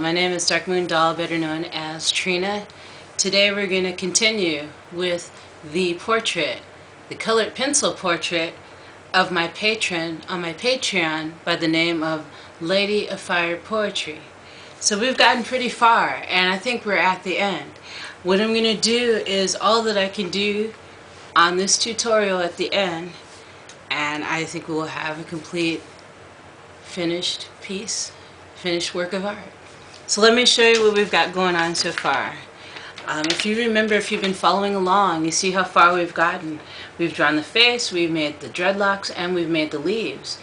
my name is Dark Moon Doll, better known as Trina. Today we're going to continue with the portrait, the colored pencil portrait of my patron on my Patreon by the name of Lady of Fire Poetry. So we've gotten pretty far, and I think we're at the end. What I'm going to do is all that I can do on this tutorial at the end, and I think we will have a complete finished piece, finished work of art. So let me show you what we've got going on so far. If you remember, if you've been following along, you see how far we've gotten. We've drawn the face, we've made the dreadlocks, and we've made the leaves.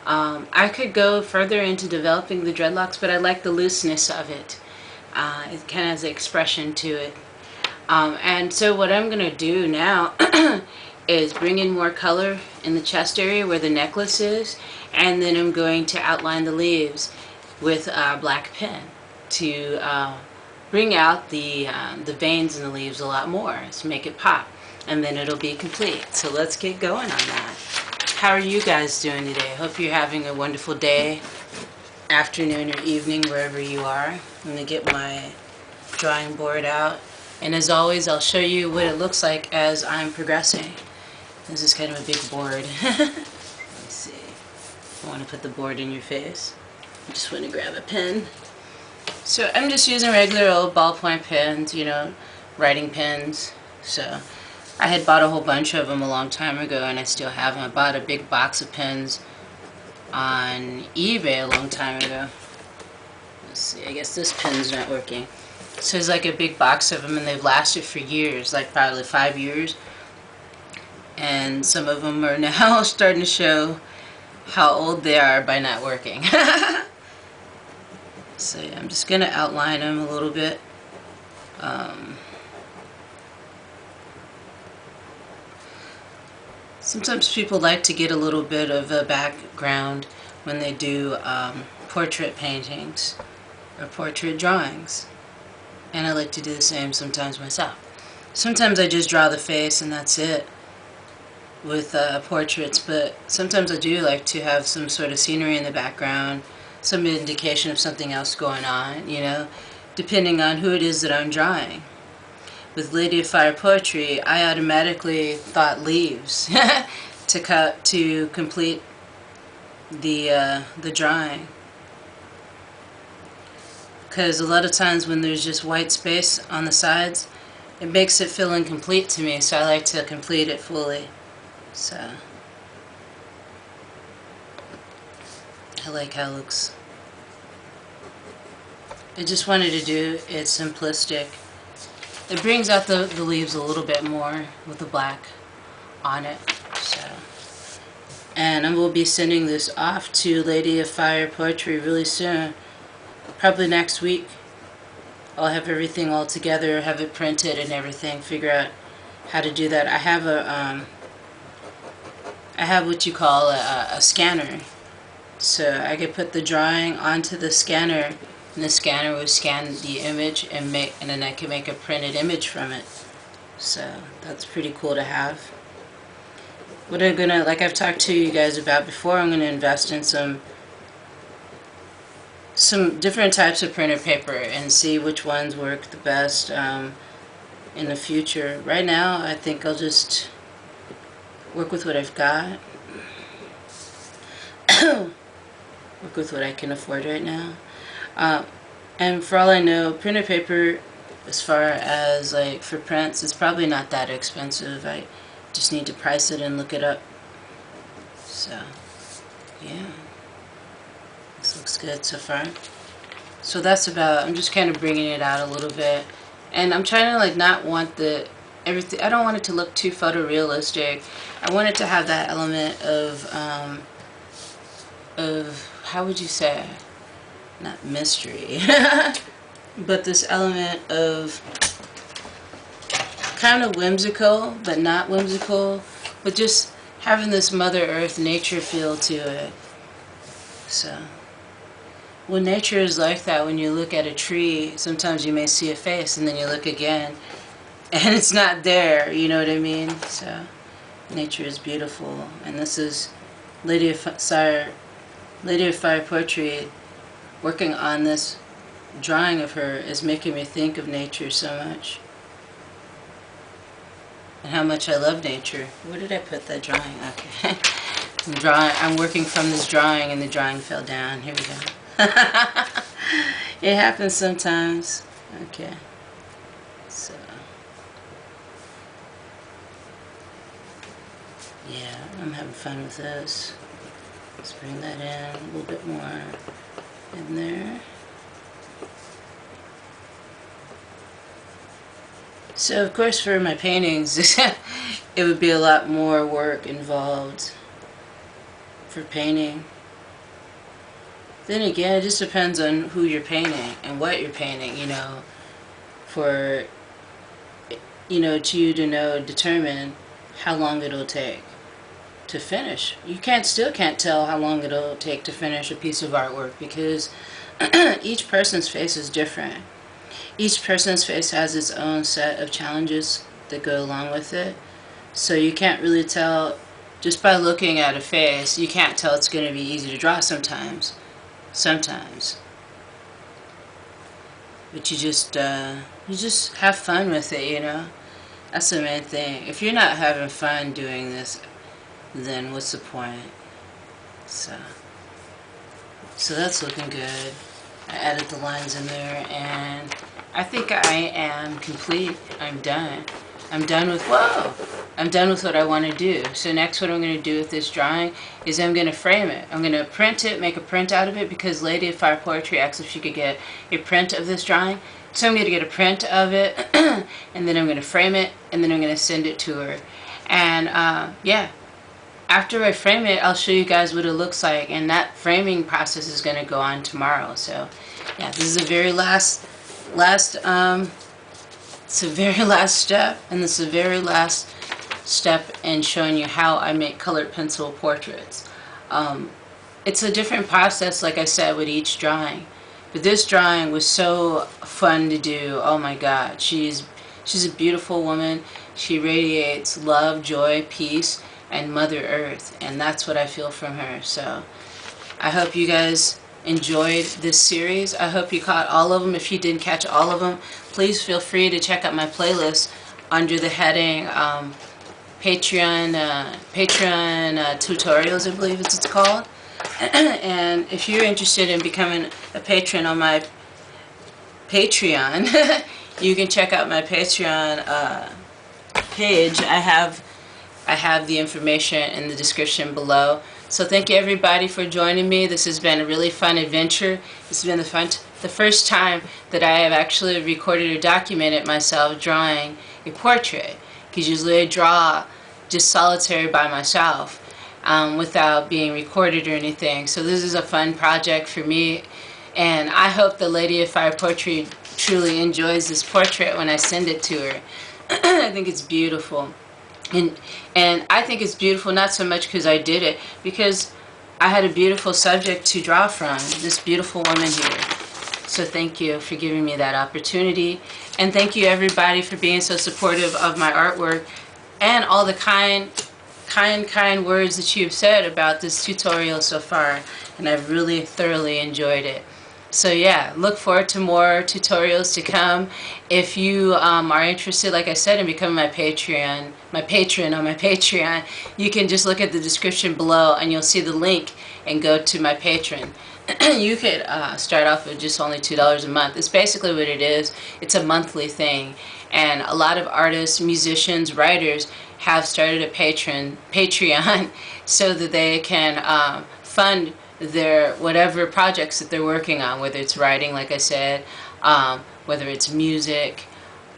I could go further into developing the dreadlocks, but I like the looseness of it. It kind of has an expression to it. And so what I'm going to do now is bring in more color in the chest area where the necklace is, and then I'm going to outline the leaves with a black pen to bring out the veins in the leaves a lot more, to make it pop, and then it'll be complete. So let's get going on that. How are you guys doing today? Hope you're having a wonderful day, afternoon, or evening, wherever you are. I'm going to get my drawing board out, and as always, I'll show you what it looks like as I'm progressing. This is kind of a big board. Let's see. I want to put the board in your face. I just want to grab a pen. So I'm just using regular old ballpoint pens, you know, writing pens. So I had bought a whole bunch of them a long time ago, and I still have them. I bought a big box of pens on eBay a long time ago. Let's see, I guess this pen's not working. So there's like a big box of them, and they've lasted for years, like probably 5 years. And some of them are now starting to show how old they are by not working. So yeah, I'm just going to outline them a little bit. Sometimes people like to get a little bit of a background when they do portrait paintings or portrait drawings. And I like to do the same sometimes myself. Sometimes I just draw the face and that's it with portraits, but sometimes I do like to have some sort of scenery in the background, some indication of something else going on, you know, depending on who it is that I'm drawing. With Lady of Fire Poetry, I automatically thought leaves to complete the drawing. Because a lot of times when there's just white space on the sides, it makes it feel incomplete to me, so I like to complete it fully. So I like how it looks. I just wanted to do it simplistic. It brings out the leaves a little bit more with the black on it. So, and I will be sending this off to Lady of Fire Poetry really soon. Probably next week. I'll have everything all together, have it printed and everything, figure out how to do that. I have what you call a scanner. So I could put the drawing onto the scanner, and the scanner would scan the image and then I can make a printed image from it. So that's pretty cool to have. What I'm gonna, like I've talked to you guys about before, I'm gonna invest in some different types of printer paper and see which ones work the best in the future. Right now, I think I'll just work with what I've got. Work with what I can afford right now. And for all I know, printer paper, as far as like for prints, it's probably not that expensive. I just need to price it and look it up. So, yeah. This looks good so far. So that's about, I'm just kind of bringing it out a little bit. And I'm trying to like not want everything, I don't want it to look too photorealistic. I want it to have that element of how would you say, not mystery, but this element of kind of whimsical, but not whimsical, but just having this Mother Earth nature feel to it. So, when nature is like that, when you look at a tree, sometimes you may see a face and then you look again and it's not there, you know what I mean? So, nature is beautiful, and this is Lady of Fire Poetry working on this drawing of her is making me think of nature so much. And how much I love nature. Where did I put that drawing? Okay. I'm working from this drawing and the drawing fell down. Here we go. It happens sometimes. Okay. So. Yeah, I'm having fun with this. Let's bring that in a little bit more in there. So, of course, for my paintings, it would be a lot more work involved for painting. Then again, it just depends on who you're painting and what you're painting, you know, for, you know, to determine how long it'll take to finish. You still can't tell how long it'll take to finish a piece of artwork because each person's face is different. Each person's face has its own set of challenges that go along with it. So you can't really tell, just by looking at a face, you can't tell it's going to be easy to draw sometimes. But you just have fun with it, you know. That's the main thing. If you're not having fun doing this, then what's the point? So that's looking good. I added the lines in there, and I think I am complete. I'm done. I'm done with what I want to do. So next what I'm going to do with this drawing is I'm going to frame it. I'm going to print it, make a print out of it, because Lady of Fire Poetry asked if she could get a print of this drawing. So I'm going to get a print of it, and then I'm going to frame it, and then I'm going to send it to her. And yeah, after I frame it, I'll show you guys what it looks like, and that framing process is going to go on tomorrow. So yeah, this is the very last it's the very last step, and this is the very last step in showing you how I make colored pencil portraits. It's a different process, like I said, with each drawing. But this drawing was so fun to do. Oh my God, she's a beautiful woman. She radiates love, joy, peace, and Mother Earth, and that's what I feel from her. So I hope you guys enjoyed this series. I hope you caught all of them. If you didn't catch all of them, please feel free to check out my playlist under the heading Patreon tutorials, I believe it's called. And if you're interested in becoming a patron on my Patreon, you can check out my Patreon page. I have the information in the description below. So thank you everybody for joining me. This has been a really fun adventure. This has been the first time that I have actually recorded or documented myself drawing a portrait. Because usually I draw just solitary by myself without being recorded or anything. So this is a fun project for me. And I hope the Lady of Fire Poetry truly enjoys this portrait when I send it to her. I think it's beautiful. And I think it's beautiful not so much because I did it, because I had a beautiful subject to draw from, this beautiful woman here. So thank you for giving me that opportunity. And thank you everybody for being so supportive of my artwork and all the kind words that you've said about this tutorial so far. And I've really thoroughly enjoyed it. So yeah, look forward to more tutorials to come. If you are interested, like I said, in becoming my patron on my Patreon, you can just look at the description below and you'll see the link and go to my Patreon. You could start off with just only $2 a month. It's basically what it is. It's a monthly thing. And a lot of artists, musicians, writers have started a Patreon so that they can fund their whatever projects that they're working on, whether it's writing, like I said, whether it's music,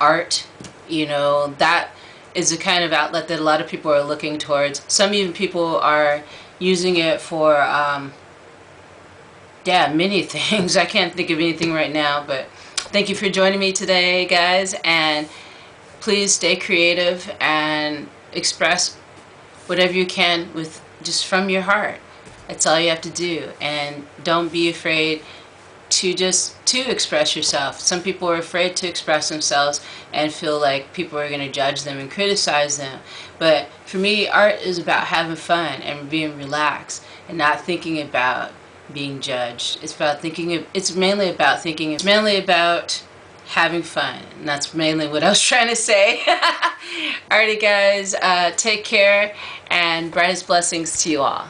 art. You know, that is the kind of outlet that a lot of people are looking towards. Some even people are using it for yeah, many things. I can't think of anything right now, but thank you for joining me today, guys, and please stay creative and express whatever you can with just from your heart. That's all you have to do, and don't be afraid to express yourself. Some people are afraid to express themselves and feel like people are going to judge them and criticize them. But for me, art is about having fun and being relaxed and not thinking about being judged. It's about it's mainly about thinking, it's mainly about having fun. And that's mainly what I was trying to say. Alrighty guys, take care and brightest blessings to you all.